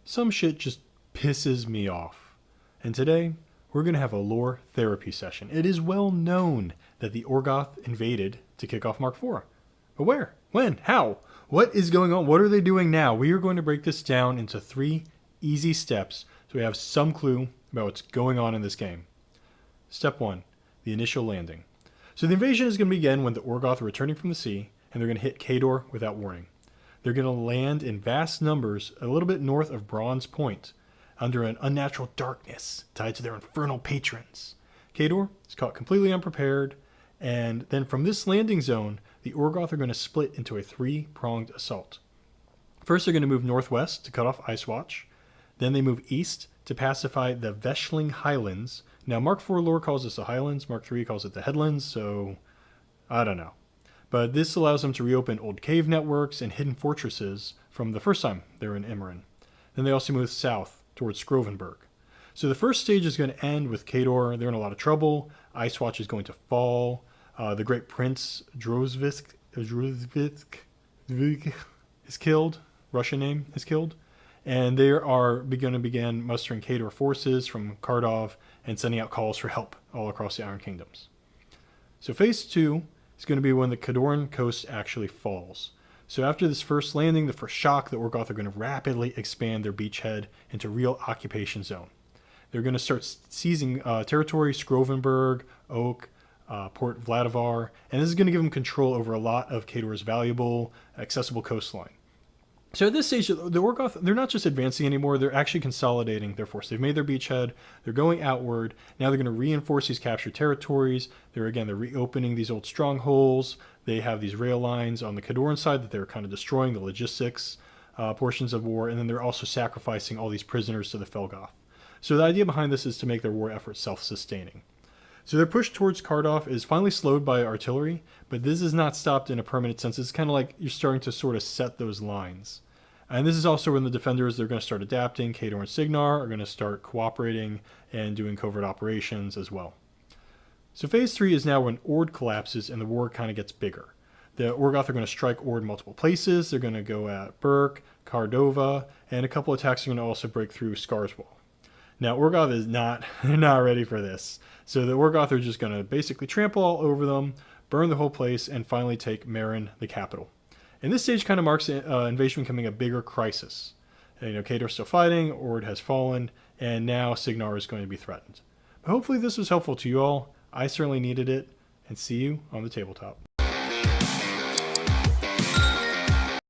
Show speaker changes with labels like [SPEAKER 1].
[SPEAKER 1] some shit just pisses me off. And today, we're going to have a lore therapy session. It is well known that the Orgoth invaded to kick off Mark IV. But where? When? How? What is going on? What are they doing now? We are going to break this down into 3 easy steps so we have some clue about what's going on in this game. Step 1, the initial landing. So the invasion is going to begin when the Orgoth are returning from the sea, and they're going to hit Khador without warning. They're going to land in vast numbers a little bit north of Bronze Point, under an unnatural darkness tied to their infernal patrons. Khador is caught completely unprepared, and then from this landing zone, the Orgoth are going to split into a 3-pronged assault. First, they're going to move northwest to cut off Ice Watch. Then they move east to pacify the Veshling Highlands. Now, Mark IV lore calls this the Highlands, Mark III calls it the Headlands, so I don't know. But this allows them to reopen old cave networks and hidden fortresses from the first time they were in Imran. Then they also move south towards Skrovenberg. So the first stage is going to end with Khador. They're in a lot of trouble. Ice Watch is going to fall. The great prince Drozvik is killed. Russian name is killed. And they are going to begin mustering Khador forces from Kardov and sending out calls for help all across the Iron Kingdoms. So phase 2 is going to be when the Khadoran coast actually falls. So after this first landing, the first shock, the Orgoth are going to rapidly expand their beachhead into real occupation zone. They're going to start seizing territory, Skrovenberg, Oak, Port Vladivar, and this is going to give them control over a lot of Khador's valuable, accessible coastline. So at this stage, the Orgoth, they're not just advancing anymore, they're actually consolidating their force. They've made their beachhead, they're going outward, now they're going to reinforce these captured territories, they're reopening these old strongholds, they have these rail lines on the Khadoran side that they're kind of destroying, the logistics portions of war, and then they're also sacrificing all these prisoners to the Felgoth. So the idea behind this is to make their war effort self-sustaining. So their push towards Kardov is finally slowed by artillery, but this is not stopped in a permanent sense. It's kind of like you're starting to sort of set those lines. And this is also when the defenders, they're going to start adapting. Khador and Signar are going to start cooperating and doing covert operations as well. So phase 3 is now when Ord collapses and the war kind of gets bigger. The Orgoth are going to strike Ord multiple places. They're going to go at Berk, Kardova, and a couple attacks are going to also break through Skarswall. Now, Orgoth is not ready for this. So the Orgoth are just going to basically trample all over them, burn the whole place, and finally take Meran, the capital. And this stage kind of marks invasion becoming a bigger crisis. Khador's still fighting, Ord has fallen, and now Signar is going to be threatened. But hopefully this was helpful to you all. I certainly needed it, and see you on the tabletop.